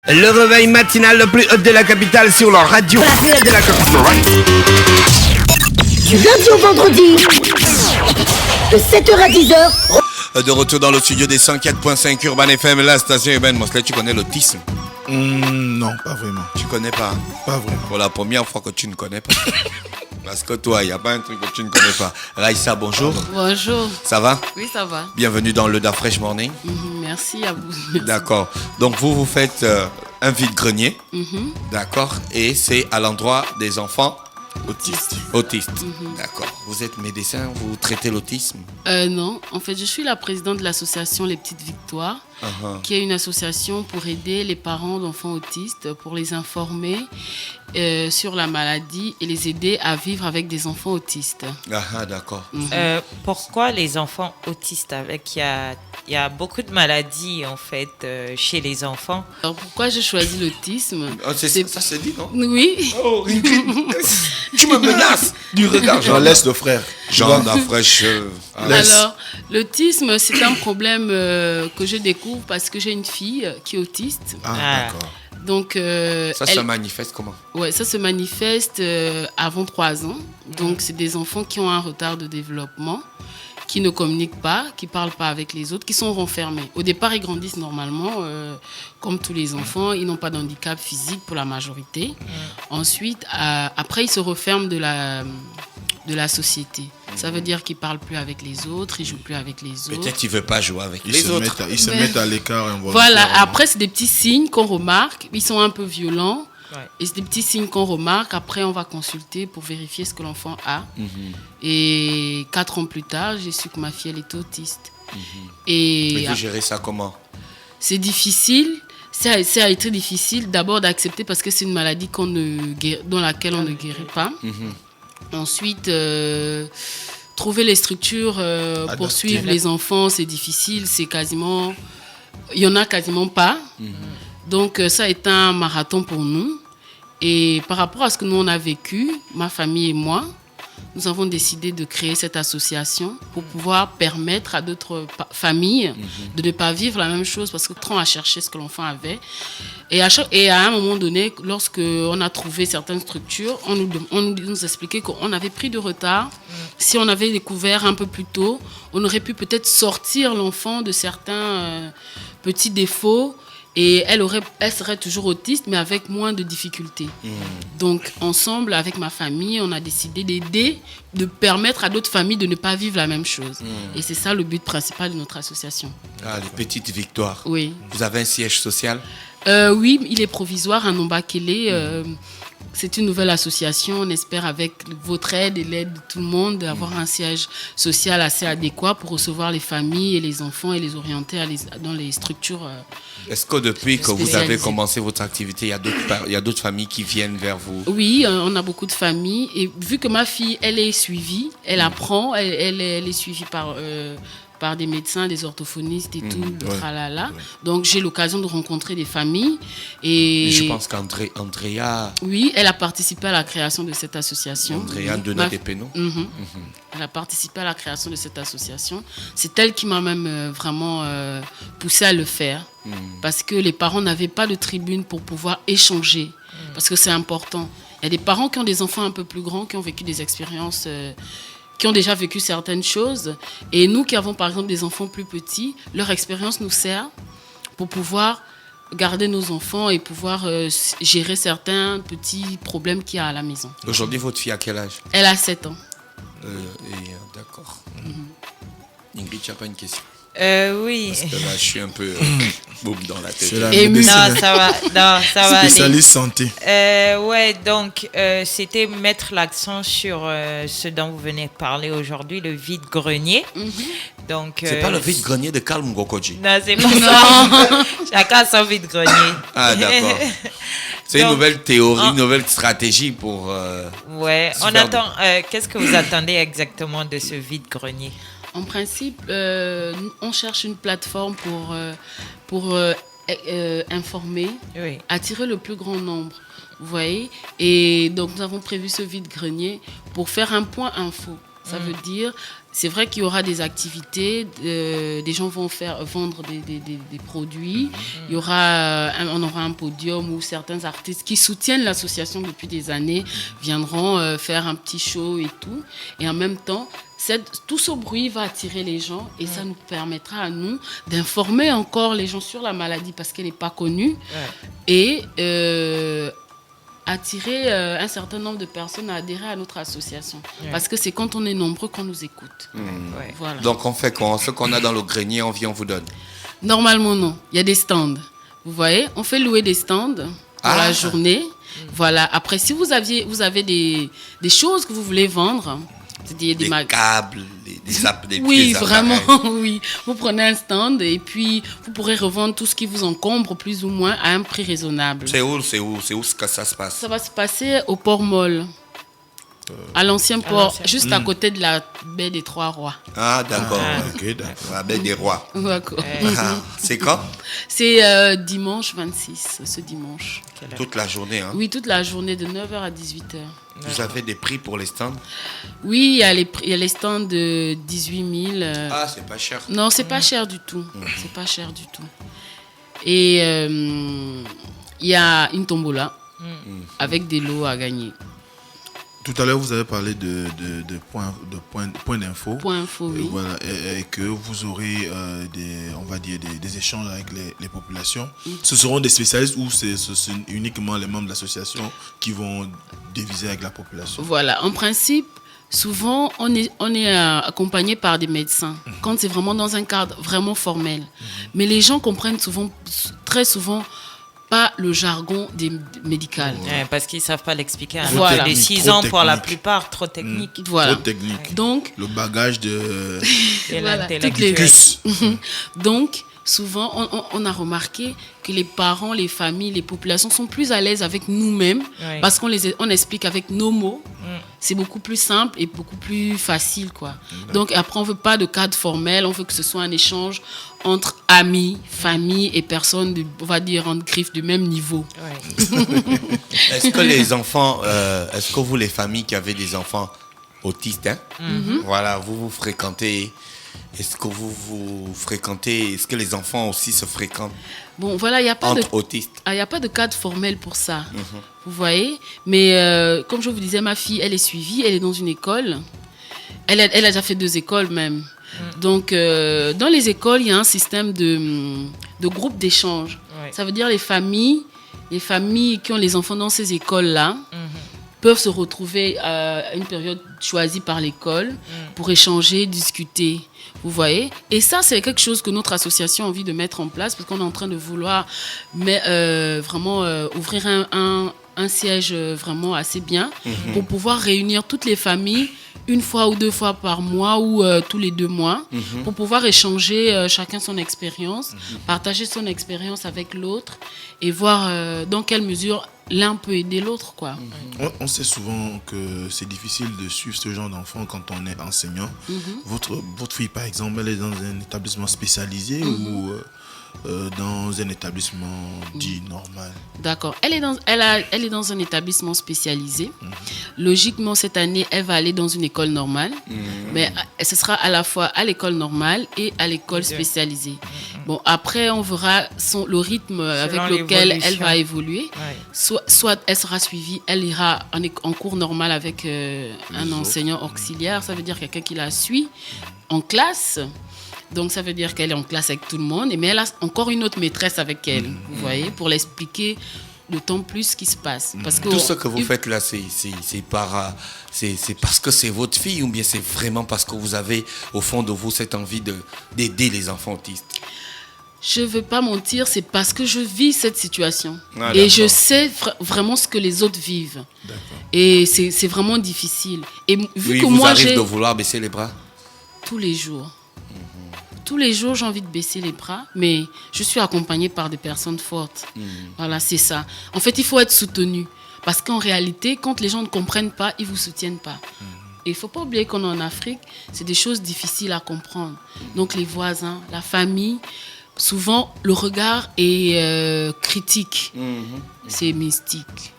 Le réveil matinal le plus haut de la capitale sur la radio de la capitale. Du lundi au vendredi, de 7h à 10h. De retour dans le studio des 104.5 Urban FM, la station urbaine. Mosley, tu connais l'autisme? Non, pas vraiment. Tu connais pas? Pas vraiment. Pour la première fois que tu ne connais pas. Parce que toi, il n'y a pas un truc que tu ne connais pas. Raïssa, bonjour. Bonjour. Ça va? Oui, ça va. Bienvenue dans le Da Fresh Morning. Merci à vous. Merci. D'accord. Donc, vous faites un vide-grenier. D'accord. Et c'est à l'endroit des enfants autistes. D'accord. Vous êtes médecin, vous traitez l'autisme? Non, en fait, je suis la présidente de l'association Les Petites Victoires, qui est une association pour aider les parents d'enfants autistes, pour les informer sur la maladie et les aider à vivre avec des enfants autistes. Ah, d'accord. Pourquoi les enfants autistes? Il y a beaucoup de maladies en fait chez les enfants. Alors pourquoi j'ai choisi l'autisme? Ça se dit, non? Oui. Oh, tu me menaces du regard. J'en laisse le frère. Jean Da Fresh. Alors, l'autisme, c'est un problème que je découvre parce que j'ai une fille qui est autiste. Ah, d'accord. Donc, Ça se manifeste comment? Ouais, ça se manifeste avant 3 ans. Donc, c'est des enfants qui ont un retard de développement, qui ne communiquent pas, qui ne parlent pas avec les autres, qui sont renfermés. Au départ, ils grandissent normalement, comme tous les enfants. Ils n'ont pas d'handicap physique pour la majorité. Ensuite, après, ils se referment de la société. Ça veut dire qu'ils ne parlent plus avec les autres, ils ne jouent plus avec les autres. Peut-être qu'ils ne veulent pas jouer avec les autres. Ils se mettent à l'écart. Et on voit Voilà, après, c'est des petits signes qu'on remarque. Ils sont un peu violents. Ouais. Et c'est des petits signes qu'on remarque. Après, on va consulter pour vérifier ce que l'enfant a. Et 4 ans plus tard, j'ai su que ma fille, elle est autiste. Et vous gérez ça comment? C'est difficile. Ça a été difficile d'abord d'accepter parce que c'est une maladie dans laquelle on ne guérit pas. Ensuite, trouver les structures pour suivre les enfants, c'est difficile. Il n'y en a quasiment pas. Donc, ça a été un marathon pour nous. Et par rapport à ce que nous, on a vécu, ma famille et moi, nous avons décidé de créer cette association pour pouvoir permettre à d'autres familles de ne pas vivre la même chose parce que on a cherché ce que l'enfant avait. Et à un moment donné, lorsqu'on a trouvé certaines structures, on nous expliquait qu'on avait pris de retard. Si on avait découvert un peu plus tôt, on aurait pu peut-être sortir l'enfant de certains petits défauts. Et elle serait toujours autiste, mais avec moins de difficultés. Donc, ensemble, avec ma famille, on a décidé d'aider, de permettre à d'autres familles de ne pas vivre la même chose. Et c'est ça le but principal de notre association. Ah, les Petites Victoires. Oui. Vous avez un siège social? Oui, il est provisoire à Nombakele. C'est une nouvelle association. On espère, avec votre aide et l'aide de tout le monde, d'avoir un siège social assez adéquat pour recevoir les familles et les enfants et les orienter dans les structures. Est-ce que depuis que vous avez commencé votre activité, il y a d'autres familles qui viennent vers vous? Oui, on a beaucoup de familles. Et vu que ma fille, elle est suivie, elle apprend, elle est suivie par des médecins, des orthophonistes et tout, tralala. Donc, j'ai l'occasion de rencontrer des familles. Et je pense qu'Andrea... Oui, elle a participé à la création de cette association. Andrea Donat des Pénaux. Elle a participé à la création de cette association. C'est elle qui m'a même vraiment poussée à le faire. Parce que les parents n'avaient pas de tribune pour pouvoir échanger. Parce que c'est important. Il y a des parents qui ont des enfants un peu plus grands, qui ont vécu des expériences... qui ont déjà vécu certaines choses. Et nous qui avons par exemple des enfants plus petits, leur expérience nous sert pour pouvoir garder nos enfants et pouvoir gérer certains petits problèmes qu'il y a à la maison. Aujourd'hui, votre fille a quel âge? Elle a 7 ans. D'accord. Ingrid, tu n'as pas une question? Oui. Parce que là, je suis un peu boum dans la tête. C'est la Et médecine. Non, ça va aller. Spécialiste santé. Donc, c'était mettre l'accent sur ce dont vous venez de parler aujourd'hui, le vide-grenier. Donc, C'est pas le vide-grenier de Karl Ngokoji? Non, c'est pas ça. Chacun son vide-grenier. Ah, d'accord. C'est une nouvelle théorie, une nouvelle stratégie pour... Qu'est-ce que vous attendez exactement de ce vide-grenier? En principe, on cherche une plateforme pour informer, attirer le plus grand nombre. Vous voyez? Et donc, nous avons prévu ce vide-grenier pour faire un point info. Ça veut dire, c'est vrai qu'il y aura des activités, des gens vont vendre des produits. Il y aura, on aura un podium où certains artistes qui soutiennent l'association depuis des années viendront faire un petit show et tout. Et en même temps, tout ce bruit va attirer les gens et ça nous permettra à nous d'informer encore les gens sur la maladie parce qu'elle n'est pas connue et attirer un certain nombre de personnes à adhérer à notre association. Parce que c'est quand on est nombreux qu'on nous écoute. Voilà. Donc on fait quoi? Ce qu'on a dans le grenier, on vient, on vous donne? Normalement, non. Il y a des stands. Vous voyez, on fait louer des stands pour la journée. Voilà. Après, si vous avez des choses que vous voulez vendre, c'est-à-dire des câbles, des oui, pieds vraiment, appareils. oui. Vous prenez un stand et puis vous pourrez revendre tout ce qui vous encombre plus ou moins à un prix raisonnable. C'est où que ça se passe? Ça va se passer au Port Molle, à l'ancien port, juste à côté de la baie des Trois Rois. Ah, d'accord. Ok, d'accord. La baie des Rois. D'accord. C'est quand? C'est dimanche 26, ce dimanche. Toute la journée, hein? Oui, toute la journée de 9h à 18h. Vous avez des prix pour les stands? Oui, il y a les stands de 18 000. Ah, c'est pas cher. Non, c'est pas cher du tout. C'est pas cher du tout. Et il y a une tombola avec des lots à gagner. Tout à l'heure, vous avez parlé de points d'info. Point info, oui. Voilà, et que vous aurez des échanges avec les populations. Ce seront des spécialistes ou ce sont uniquement les membres de l'association qui vont diviser avec la population? Voilà, en principe, souvent, on est accompagné par des médecins quand c'est vraiment dans un cadre vraiment formel. Mais les gens comprennent très souvent pas le jargon médical. Parce qu'ils ne savent pas l'expliquer. Voilà. Les 6 ans, pour la plupart, trop technique. Voilà. Trop technique. Donc, le bagage de voilà, Donc, souvent, on a remarqué que les parents, les familles, les populations sont plus à l'aise avec nous-mêmes parce qu'on explique avec nos mots. C'est beaucoup plus simple et beaucoup plus facile, quoi. Donc, après, on ne veut pas de cadre formel, on veut que ce soit un échange entre amis, famille et personnes, on va dire, en griffe du même niveau. Est-ce que les enfants, est-ce que vous, les familles qui avez des enfants autistes, voilà, vous fréquentez, est-ce que vous fréquentez, est-ce que les enfants aussi se fréquentent? Bon, voilà, il n'y a pas autistes. Il n'y a pas de cadre formel pour ça, vous voyez. Mais comme je vous disais, ma fille, elle est suivie, elle est dans une école. Elle a déjà fait 2 écoles même. Donc, dans les écoles, il y a un système de groupe d'échange. Ça veut dire les familles qui ont les enfants dans ces écoles-là peuvent se retrouver à une période choisie par l'école pour échanger, discuter. Vous voyez? Et ça, c'est quelque chose que notre association a envie de mettre en place parce qu'on est en train de vouloir vraiment ouvrir un siège vraiment assez bien pour pouvoir réunir toutes les familles 1 fois ou 2 fois par mois ou tous les 2 mois pour pouvoir échanger chacun son expérience, partager son expérience avec l'autre et voir dans quelle mesure l'un peut aider l'autre, quoi. On sait souvent que c'est difficile de suivre ce genre d'enfant quand on est enseignant. Votre fille, par exemple, elle est dans un établissement spécialisé ou dans un établissement dit normal? D'accord. Elle est dans un établissement spécialisé. Logiquement, cette année, elle va aller dans une école normale. Mais ce sera à la fois à l'école normale et à l'école spécialisée. Bon, après, on verra le rythme avec lequel elle va évoluer. Soit elle sera suivie, elle ira en cours normal avec un enseignant auxiliaire. Ça veut dire quelqu'un qui la suit en classe. Donc, ça veut dire qu'elle est en classe avec tout le monde. Mais elle a encore une autre maîtresse avec elle, vous voyez, pour l'expliquer d'autant plus ce qui se passe. Parce que tout ce que vous faites là, c'est parce que c'est votre fille ou bien c'est vraiment parce que vous avez au fond de vous cette envie d'aider les enfants autistes? Je ne veux pas mentir, c'est parce que je vis cette situation. Ah, et je sais vraiment ce que les autres vivent. D'accord. Et c'est vraiment difficile. Et vu que vous moi, arrive de vouloir baisser les bras? Tous les jours. Tous les jours, j'ai envie de baisser les bras, mais je suis accompagnée par des personnes fortes. Voilà, c'est ça. En fait, il faut être soutenu. Parce qu'en réalité, quand les gens ne comprennent pas, ils ne vous soutiennent pas. Et il ne faut pas oublier qu'on est en Afrique, c'est des choses difficiles à comprendre. Donc les voisins, la famille, souvent le regard est critique. C'est mystique.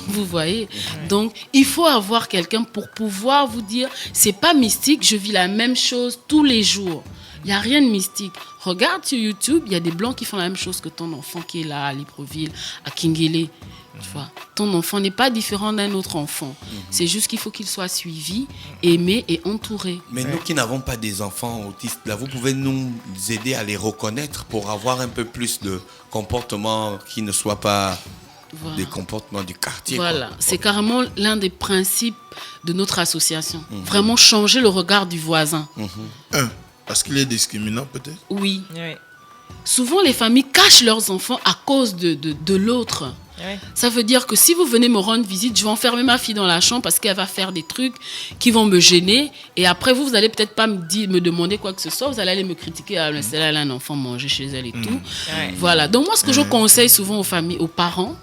Vous voyez? Donc, il faut avoir quelqu'un pour pouvoir vous dire, c'est pas mystique, je vis la même chose tous les jours. Il n'y a rien de mystique. Regarde sur YouTube, il y a des Blancs qui font la même chose que ton enfant qui est là à Libreville, à Kinguélé. Tu vois, ton enfant n'est pas différent d'un autre enfant. C'est juste qu'il faut qu'il soit suivi, aimé et entouré. Mais nous qui n'avons pas des enfants autistes, là, vous pouvez nous aider à les reconnaître pour avoir un peu plus de comportements qui ne soient pas des comportements du quartier. Voilà, quoi. c'est carrément l'un des principes de notre association. Vraiment changer le regard du voisin. Parce qu'il est discriminant peut-être. Oui. Oui. Souvent, les familles cachent leurs enfants à cause de l'autre. Oui. Ça veut dire que si vous venez me rendre visite, je vais enfermer ma fille dans la chambre parce qu'elle va faire des trucs qui vont me gêner. Et après, vous allez peut-être pas me demander quoi que ce soit. Vous allez aller me critiquer. Ah, celle-là, elle a un enfant manger chez elle et tout. Ouais. Voilà. Donc, moi, ce que je conseille souvent aux familles, aux parents,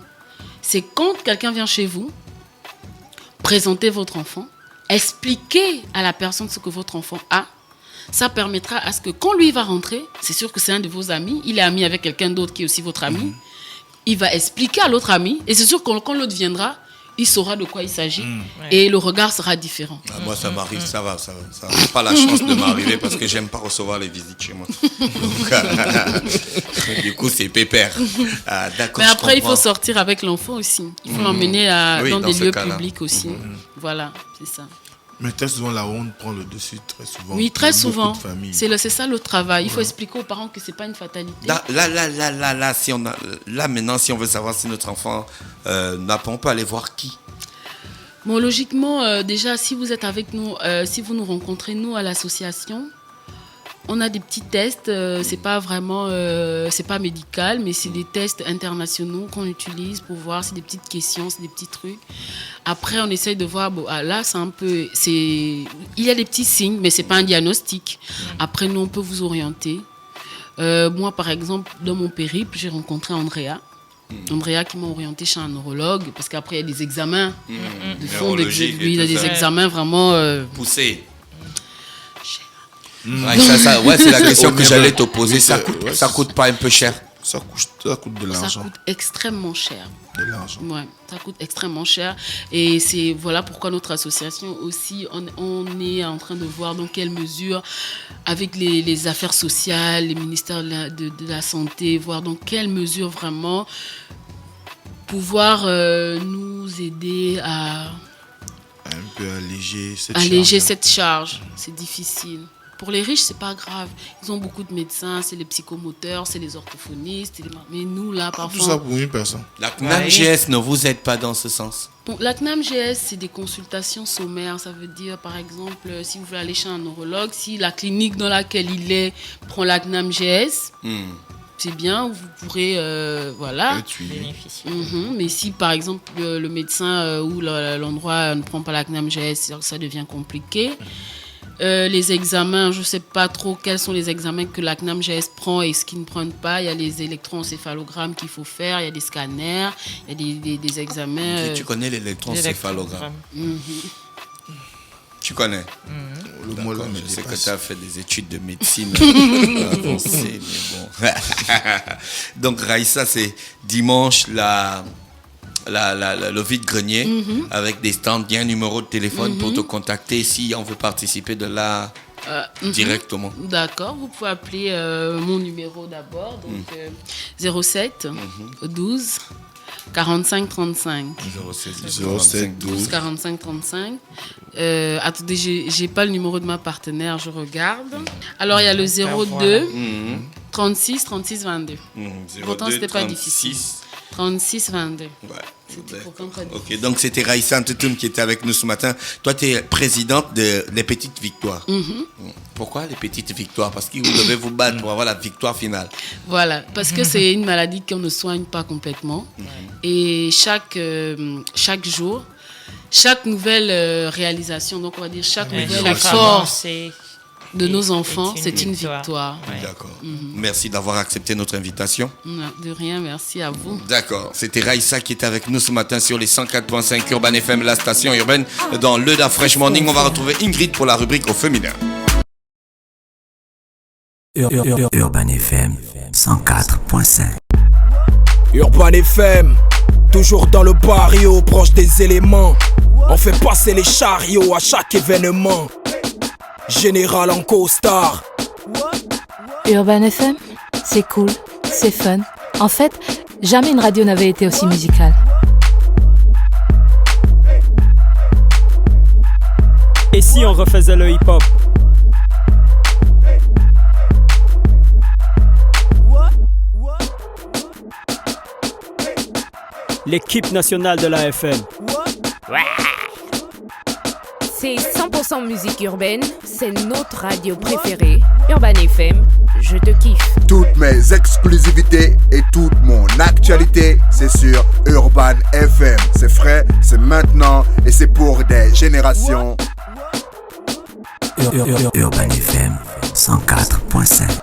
c'est quand quelqu'un vient chez vous, présentez votre enfant, expliquez à la personne ce que votre enfant a. Ça permettra à ce que quand lui va rentrer, c'est sûr que c'est un de vos amis, il est ami avec quelqu'un d'autre qui est aussi votre ami, il va expliquer à l'autre ami, et c'est sûr que quand l'autre viendra, il saura de quoi il s'agit, et le regard sera différent. Ah, moi, ça m'arrive, ça va. Ça n'a pas la chance de m'arriver parce que j'aime pas recevoir les visites chez moi. Donc, du coup, c'est pépère. Ah, d'accord. Mais après, il faut sortir avec l'enfant aussi. Il faut l'emmener dans des lieux publics aussi. Voilà, c'est ça. Mais très souvent, la honte prend le dessus, très souvent. Oui, très Pour souvent. beaucoup de familles. C'est ça le travail. Il faut expliquer aux parents que c'est pas une fatalité. Là, maintenant, si on veut savoir si notre enfant on peut aller voir qui? Bon, logiquement, déjà, si vous êtes avec nous, si vous nous rencontrez, nous, à l'association, on a des petits tests. C'est pas vraiment, c'est pas médical, mais c'est des tests internationaux qu'on utilise pour voir. C'est des petites questions, c'est des petits trucs. Après, on essaye de voir. Bon, là, c'est un peu, il y a des petits signes, mais c'est pas un diagnostic. Après, nous, on peut vous orienter. Moi, par exemple, dans mon périple, j'ai rencontré Andrea. Andrea qui m'a orienté chez un neurologue parce qu'après il y a des examens de fond, il y a des examens vraiment poussés. Ouais, c'est la question que j'allais te poser. Ça coûte pas un peu cher? Ça coûte de l'argent. Ça coûte extrêmement cher. De l'argent. Ouais, ça coûte extrêmement cher. Et c'est voilà pourquoi notre association aussi, on est en train de voir dans quelle mesure, avec les affaires sociales, les ministères de la santé, voir dans quelle mesure vraiment pouvoir nous aider à un peu alléger cette charge. C'est difficile. Pour les riches, c'est pas grave. Ils ont beaucoup de médecins, c'est les psychomoteurs, c'est les orthophonistes. Mais nous, là, parfois... Tout ça pour une personne. La CNAM-GS ne vous aide pas dans ce sens? Bon, la CNAM-GS, c'est des consultations sommaires. Ça veut dire, par exemple, si vous voulez aller chez un neurologue, si la clinique dans laquelle il est prend la CNAM-GS, c'est bien, vous pourrez bénéficier. Mais si, par exemple, le médecin ou l'endroit ne prend pas la CNAM-GS, ça devient compliqué. Les examens, je ne sais pas trop quels sont les examens que la CNAM-GS prend et ce qu'ils ne prennent pas. Il y a les électroencéphalogrammes qu'il faut faire, il y a des scanners, il y a des examens. Tu connais l'électroencéphalogramme? Tu connais? Je sais que tu as fait des études de médecine avancées, mais bon. Donc, Raïssa, c'est dimanche, le vide-grenier avec des stands, il y a un numéro de téléphone pour te contacter si on veut participer de là directement. D'accord, vous pouvez appeler mon numéro d'abord, donc 07 12 45 35. 07 12 45 35. Attendez, j'ai pas le numéro de ma partenaire, je regarde. Alors il y a le 02 36 36 22. Pourtant c'était pas difficile. 36 22. Ok, donc c'était Raïssa Antetoum qui était avec nous ce matin. Toi, tu es présidente des Petites Victoires. Pourquoi les Petites Victoires? Parce que vous devez vous battre pour avoir la victoire finale. Voilà, parce que c'est une maladie qu'on ne soigne pas complètement. Et chaque jour, chaque nouvelle réalisation, donc on va dire chaque nouvelle effort de nos enfants, c'est une victoire. D'accord. Merci d'avoir accepté notre invitation. Non, de rien, merci à vous. D'accord. C'était Raïssa qui était avec nous ce matin sur les 104.5 Urban FM, la station urbaine. Dans le Da Fresh Morning, on va retrouver Ingrid pour la rubrique au féminin. Urban FM 104.5. Urban FM Toujours dans le barrio, proche des éléments. On fait passer les chariots à chaque événement. Général en costard. Urban FM, c'est cool, c'est fun. En fait, jamais une radio n'avait été aussi musicale. Et si on refaisait le hip-hop? L'équipe nationale de la FM. C'est 100% musique urbaine, c'est notre radio préférée. Urban FM, je te kiffe. Toutes mes exclusivités et toute mon actualité, c'est sur Urban FM. C'est frais, c'est maintenant et c'est pour des générations. Urban FM 104.5.